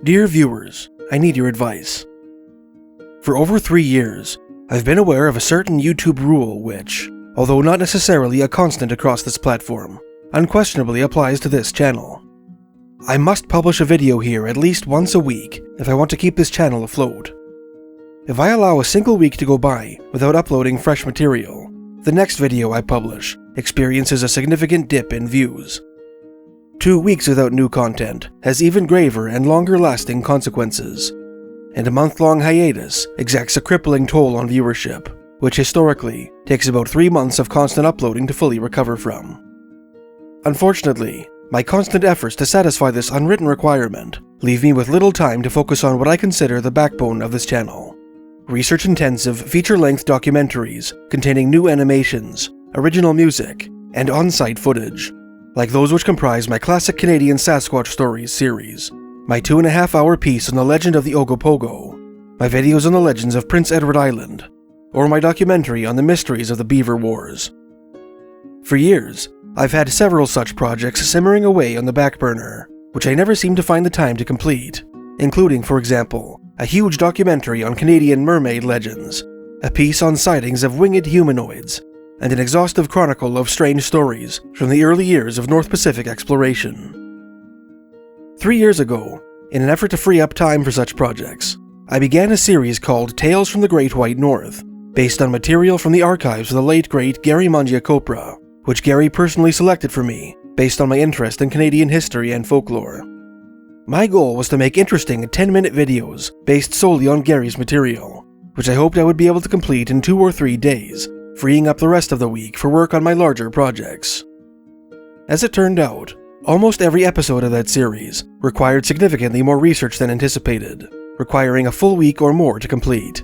Dear viewers, I need your advice. For over 3 years, I've been aware of a certain YouTube rule which, although not necessarily a constant across this platform, unquestionably applies to this channel. I must publish a video here at least once a week if I want to keep this channel afloat. If I allow a single week to go by without uploading fresh material, the next video I publish experiences a significant dip in views. 2 weeks without new content has even graver and longer-lasting consequences, and a month-long hiatus exacts a crippling toll on viewership, which historically takes about 3 months of constant uploading to fully recover from. Unfortunately, my constant efforts to satisfy this unwritten requirement leave me with little time to focus on what I consider the backbone of this channel: research-intensive, feature-length documentaries containing new animations, original music, and on-site footage, like those which comprise my classic Canadian Sasquatch Stories series, my 2.5-hour piece on the legend of the Ogopogo, my videos on the legends of Prince Edward Island, or my documentary on the mysteries of the Beaver Wars. For years, I've had several such projects simmering away on the back burner, which I never seem to find the time to complete, including, for example, a huge documentary on Canadian mermaid legends, a piece on sightings of winged humanoids, and an exhaustive chronicle of strange stories from the early years of North Pacific exploration. 3 years ago, in an effort to free up time for such projects, I began a series called Tales from the Great White North, based on material from the archives of the late great Gary Mangiacopra, which Gary personally selected for me based on my interest in Canadian history and folklore. My goal was to make interesting 10-minute videos based solely on Gary's material, which I hoped I would be able to complete in 2 or 3 days, freeing up the rest of the week for work on my larger projects. As it turned out, almost every episode of that series required significantly more research than anticipated, requiring a full week or more to complete.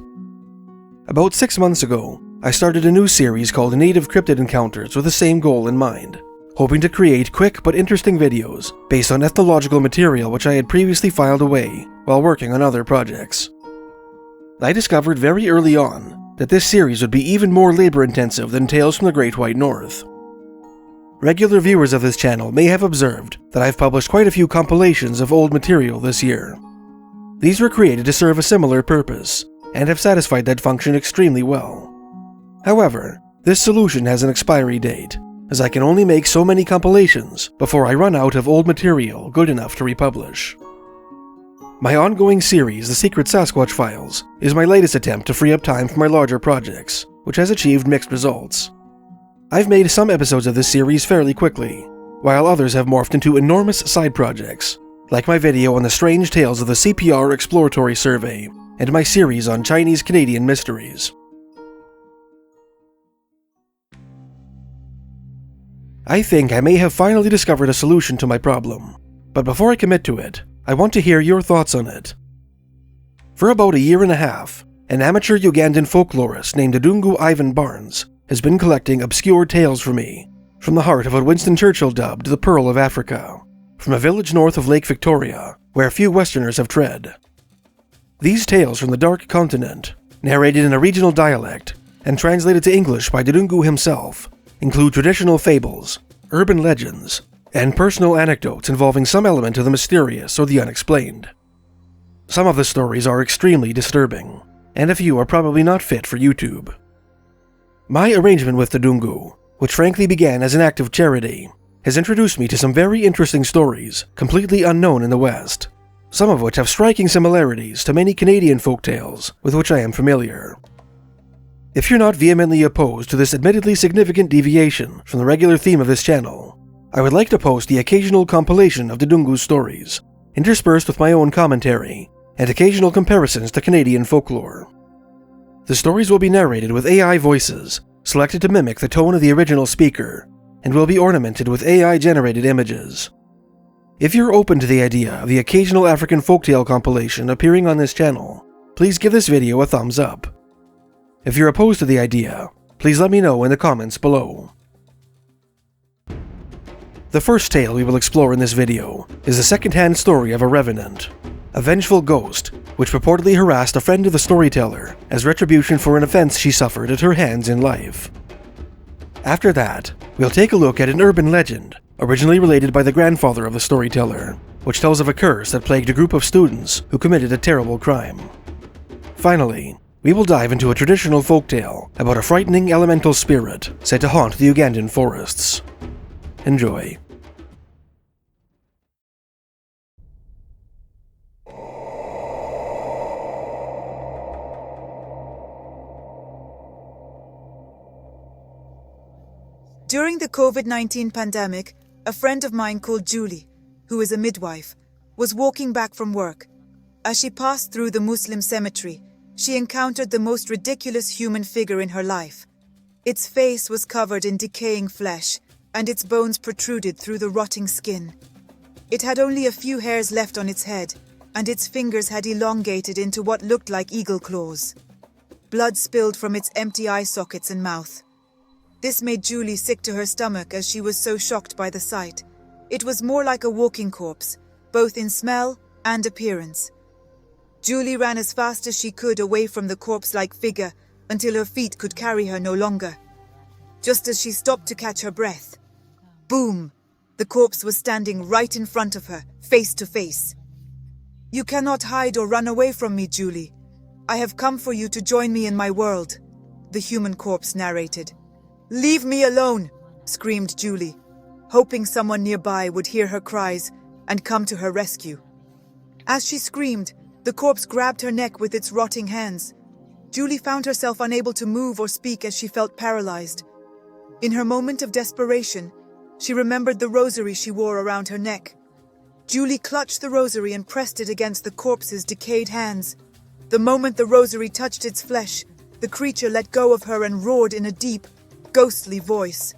About 6 months ago, I started a new series called Native Cryptid Encounters with the same goal in mind, hoping to create quick but interesting videos based on ethnological material which I had previously filed away while working on other projects. I discovered very early on that this series would be even more labor-intensive than Tales from the Great White North. Regular viewers of this channel may have observed that I've published quite a few compilations of old material this year. These were created to serve a similar purpose, and have satisfied that function extremely well. However, this solution has an expiry date, as I can only make so many compilations before I run out of old material good enough to republish. My ongoing series, The Secret Sasquatch Files, is my latest attempt to free up time for my larger projects, which has achieved mixed results. I've made some episodes of this series fairly quickly, while others have morphed into enormous side projects, like my video on the strange tales of the CPR Exploratory Survey, and my series on Chinese-Canadian mysteries. I think I may have finally discovered a solution to my problem, but before I commit to it, I want to hear your thoughts on it. For about 1.5 years, an amateur Ugandan folklorist named Ddungu Ivan Barnes has been collecting obscure tales for me, from the heart of what Winston Churchill dubbed the Pearl of Africa, from a village north of Lake Victoria, where few Westerners have tread. These tales from the Dark Continent, narrated in a regional dialect and translated to English by Ddungu himself, include traditional fables, urban legends, and personal anecdotes involving some element of the mysterious or the unexplained. Some of the stories are extremely disturbing, and a few are probably not fit for YouTube. My arrangement with Ddungu, which frankly began as an act of charity, has introduced me to some very interesting stories completely unknown in the West, some of which have striking similarities to many Canadian folktales with which I am familiar. If you're not vehemently opposed to this admittedly significant deviation from the regular theme of this channel, I would like to post the occasional compilation of Ddungu's stories, interspersed with my own commentary, and occasional comparisons to Canadian folklore. The stories will be narrated with AI voices, selected to mimic the tone of the original speaker, and will be ornamented with AI-generated images. If you're open to the idea of the occasional African folktale compilation appearing on this channel, please give this video a thumbs up. If you're opposed to the idea, please let me know in the comments below. The first tale we will explore in this video is the second-hand story of a revenant, a vengeful ghost which purportedly harassed a friend of the storyteller as retribution for an offense she suffered at her hands in life. After that, we'll take a look at an urban legend originally related by the grandfather of the storyteller, which tells of a curse that plagued a group of students who committed a terrible crime. Finally, we will dive into a traditional folktale about a frightening elemental spirit said to haunt the Ugandan forests. Enjoy. During the COVID-19 pandemic, a friend of mine called Julie, who is a midwife, was walking back from work. As she passed through the Muslim cemetery, she encountered the most ridiculous human figure in her life. Its face was covered in decaying flesh, and its bones protruded through the rotting skin. It had only a few hairs left on its head, and its fingers had elongated into what looked like eagle claws. Blood spilled from its empty eye sockets and mouth. This made Julie sick to her stomach as she was so shocked by the sight. It was more like a walking corpse, both in smell and appearance. Julie ran as fast as she could away from the corpse-like figure until her feet could carry her no longer. Just as she stopped to catch her breath, boom! The corpse was standing right in front of her, face to face. "You cannot hide or run away from me, Julie. I have come for you to join me in my world," the human corpse narrated. "Leave me alone!" screamed Julie, hoping someone nearby would hear her cries and come to her rescue. As she screamed, the corpse grabbed her neck with its rotting hands. Julie found herself unable to move or speak as she felt paralyzed. In her moment of desperation, she remembered the rosary she wore around her neck. Julie clutched the rosary and pressed it against the corpse's decayed hands. The moment the rosary touched its flesh, the creature let go of her and roared in a deep, ghostly voice.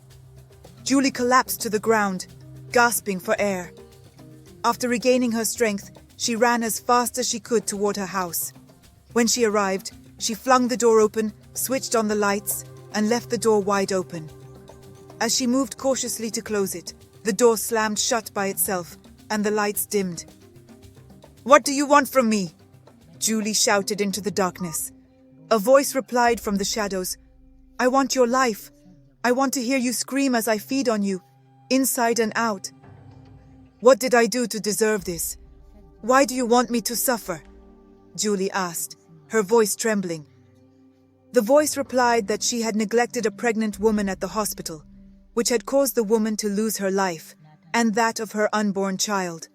Julie collapsed to the ground, gasping for air. After regaining her strength, she ran as fast as she could toward her house. When she arrived, she flung the door open, switched on the lights, and left the door wide open. As she moved cautiously to close it, the door slammed shut by itself, and the lights dimmed. "What do you want from me?" Julie shouted into the darkness. A voice replied from the shadows, "I want your life. I want to hear you scream as I feed on you, inside and out." "What did I do to deserve this? Why do you want me to suffer?" Julie asked, her voice trembling. The voice replied that she had neglected a pregnant woman at the hospital, which had caused the woman to lose her life, and that of her unborn child.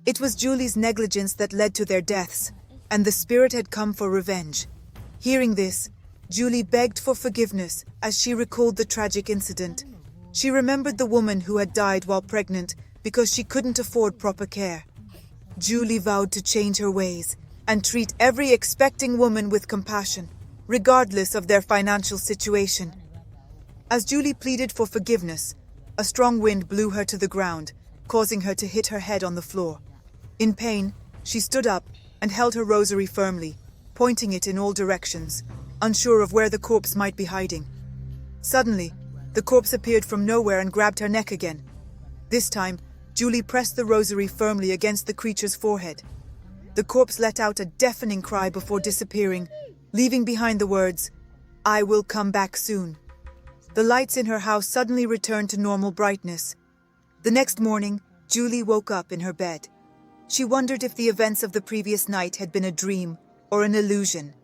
It was Julie's negligence that led to their deaths, and the spirit had come for revenge. Hearing this, Julie begged for forgiveness as she recalled the tragic incident. She remembered the woman who had died while pregnant because she couldn't afford proper care. Julie vowed to change her ways and treat every expecting woman with compassion, regardless of their financial situation. As Julie pleaded for forgiveness, a strong wind blew her to the ground, causing her to hit her head on the floor. In pain, she stood up and held her rosary firmly, pointing it in all directions, unsure of where the corpse might be hiding. Suddenly, the corpse appeared from nowhere and grabbed her neck again. This time, Julie pressed the rosary firmly against the creature's forehead. The corpse let out a deafening cry before disappearing, leaving behind the words, "I will come back soon." The lights in her house suddenly returned to normal brightness. The next morning, Julie woke up in her bed. She wondered if the events of the previous night had been a dream or an illusion.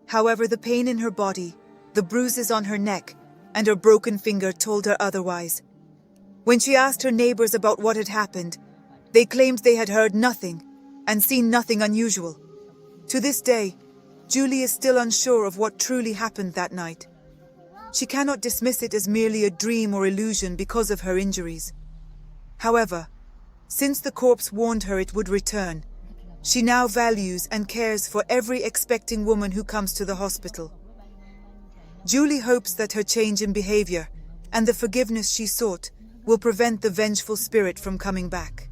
However, the pain in her body, the bruises on her neck, and her broken finger told her otherwise. When she asked her neighbors about what had happened, they claimed they had heard nothing and seen nothing unusual. To this day, Julie is still unsure of what truly happened that night. She cannot dismiss it as merely a dream or illusion because of her injuries. However, since the corpse warned her it would return, she now values and cares for every expecting woman who comes to the hospital. Julie hopes that her change in behavior and the forgiveness she sought will prevent the vengeful spirit from coming back.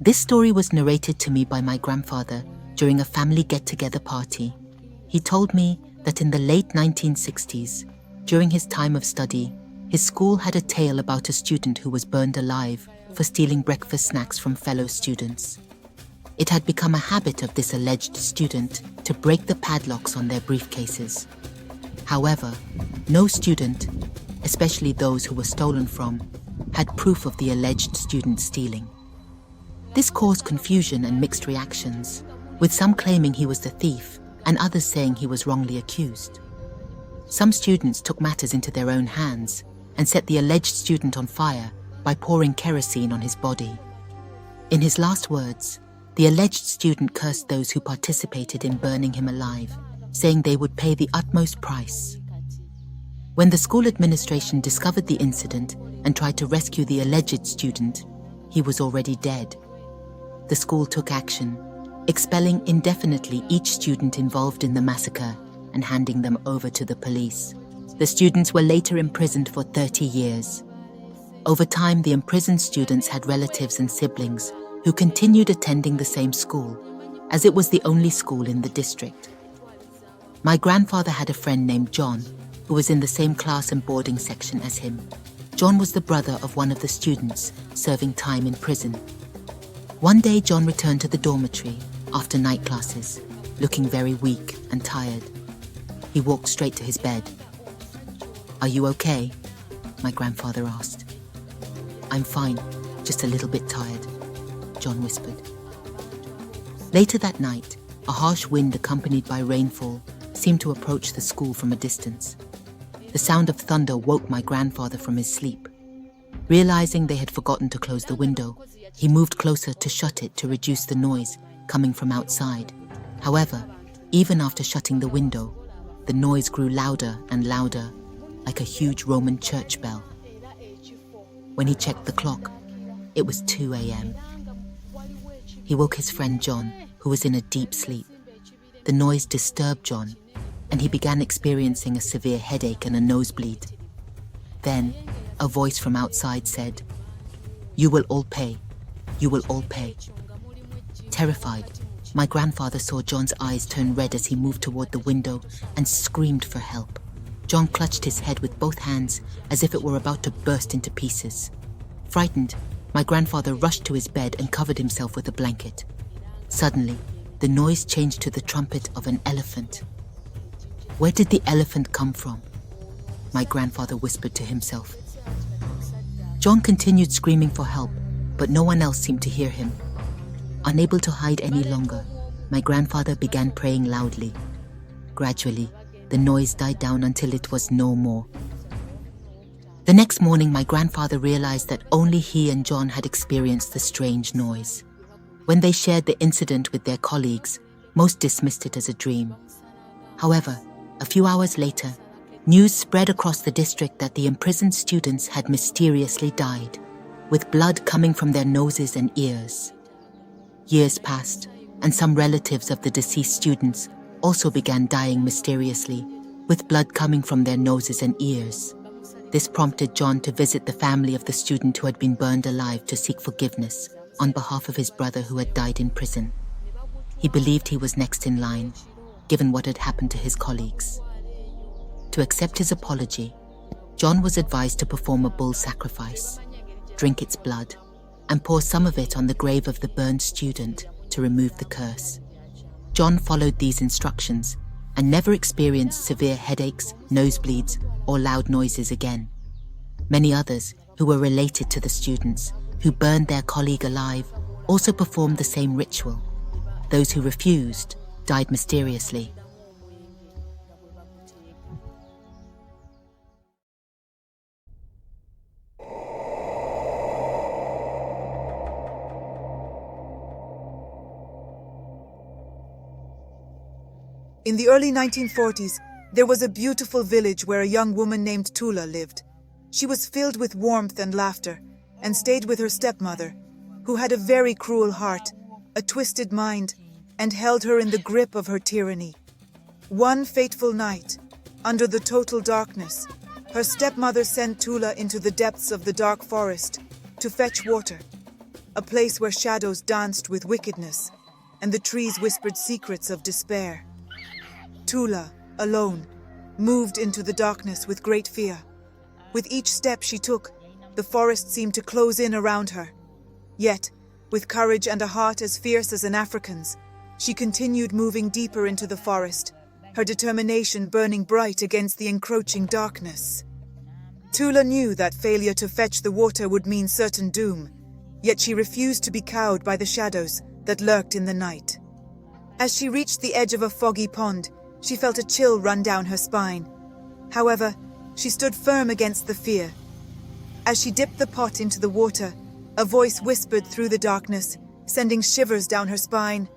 This story was narrated to me by my grandfather during a family get-together party. He told me that in the late 1960s, during his time of study, his school had a tale about a student who was burned alive for stealing breakfast snacks from fellow students. It had become a habit of this alleged student to break the padlocks on their briefcases. However, no student, especially those who were stolen from, had proof of the alleged student stealing. This caused confusion and mixed reactions, with some claiming he was the thief and others saying he was wrongly accused. Some students took matters into their own hands and set the alleged student on fire by pouring kerosene on his body. In his last words, the alleged student cursed those who participated in burning him alive, saying they would pay the utmost price. When the school administration discovered the incident and tried to rescue the alleged student, he was already dead. The school took action, expelling indefinitely each student involved in the massacre and handing them over to the police. The students were later imprisoned for 30 years. Over time, the imprisoned students had relatives and siblings who continued attending the same school, as it was the only school in the district. My grandfather had a friend named John, who was in the same class and boarding section as him. John was the brother of one of the students serving time in prison. One day, John returned to the dormitory after night classes, looking very weak and tired. He walked straight to his bed. "Are you okay?" my grandfather asked. "I'm fine, just a little bit tired," John whispered. Later that night, a harsh wind accompanied by rainfall seemed to approach the school from a distance. The sound of thunder woke my grandfather from his sleep. Realizing they had forgotten to close the window, he moved closer to shut it to reduce the noise coming from outside. However, even after shutting the window, the noise grew louder and louder, like a huge Roman church bell. When he checked the clock, it was 2 a.m. He woke his friend John, who was in a deep sleep. The noise disturbed John, and he began experiencing a severe headache and a nosebleed. Then, a voice from outside said, "You will all pay. You will all pay." Terrified, my grandfather saw John's eyes turn red as he moved toward the window and screamed for help. John clutched his head with both hands as if it were about to burst into pieces. Frightened, my grandfather rushed to his bed and covered himself with a blanket. Suddenly, the noise changed to the trumpet of an elephant. Where did the elephant come from? My grandfather whispered to himself. John continued screaming for help, but no one else seemed to hear him. Unable to hide any longer, my grandfather began praying loudly. Gradually, the noise died down until it was no more. The next morning, my grandfather realized that only he and John had experienced the strange noise. When they shared the incident with their colleagues, most dismissed it as a dream. However, a few hours later, news spread across the district that the imprisoned students had mysteriously died, with blood coming from their noses and ears. Years passed, and some relatives of the deceased students also began dying mysteriously, with blood coming from their noses and ears. This prompted John to visit the family of the student who had been burned alive to seek forgiveness on behalf of his brother who had died in prison. He believed he was next in line, given what had happened to his colleagues. To accept his apology, John was advised to perform a bull sacrifice, drink its blood, and pour some of it on the grave of the burned student to remove the curse. John followed these instructions and never experienced severe headaches, nosebleeds, or loud noises again. Many others who were related to the students who burned their colleague alive also performed the same ritual. Those who refused died mysteriously. In the early 1940s, there was a beautiful village where a young woman named Tula lived. She was filled with warmth and laughter and stayed with her stepmother, who had a very cruel heart, a twisted mind, and held her in the grip of her tyranny. One fateful night, under the total darkness, her stepmother sent Tula into the depths of the dark forest to fetch water, a place where shadows danced with wickedness and the trees whispered secrets of despair. Tula, alone, moved into the darkness with great fear. With each step she took, the forest seemed to close in around her. Yet, With courage and a heart as fierce as an African's, she continued moving deeper into the forest, her determination burning bright against the encroaching darkness. Tula knew that failure to fetch the water would mean certain doom, yet she refused to be cowed by the shadows that lurked in the night. As she reached the edge of a foggy pond, she felt a chill run down her spine. However, she stood firm against the fear. As she dipped the pot into the water, a voice whispered through the darkness, sending shivers down her spine.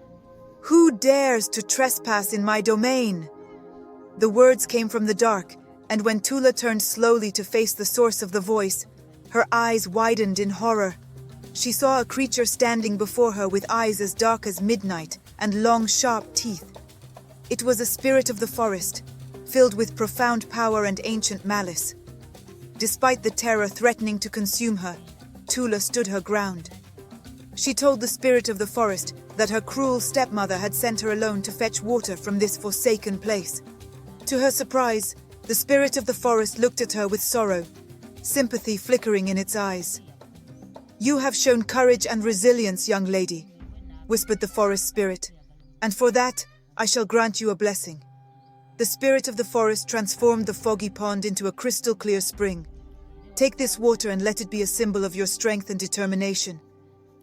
"Who dares to trespass in my domain?" The words came from the dark, and when Tula turned slowly to face the source of the voice, her eyes widened in horror. She saw a creature standing before her with eyes as dark as midnight and long, sharp teeth. It was a spirit of the forest, filled with profound power and ancient malice. Despite the terror threatening to consume her, Tula stood her ground. She told the spirit of the forest that her cruel stepmother had sent her alone to fetch water from this forsaken place. To her surprise, the spirit of the forest looked at her with sorrow, sympathy flickering in its eyes. "You have shown courage and resilience, young lady," whispered the forest spirit, "and for that I shall grant you a blessing." The spirit of the forest transformed the foggy pond into a crystal-clear spring. "Take this water and let it be a symbol of your strength and determination.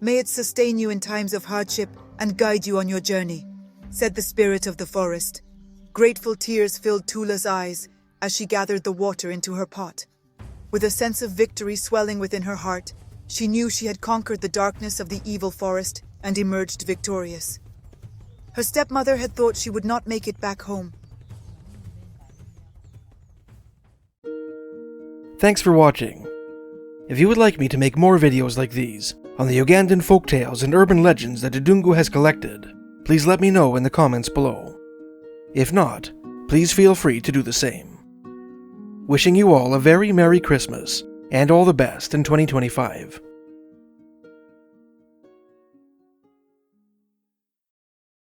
May it sustain you in times of hardship and guide you on your journey," said the spirit of the forest. Grateful tears filled Tula's eyes as she gathered the water into her pot. With a sense of victory swelling within her heart, she knew she had conquered the darkness of the evil forest and emerged victorious. Her stepmother had thought she would not make it back home. Thanks for watching. If you would like me to make more videos like these on the Ugandan folktales and urban legends that Ddungu has collected, please let me know in the comments below. If not, please feel free to do the same. Wishing you all a very Merry Christmas and all the best in 2025.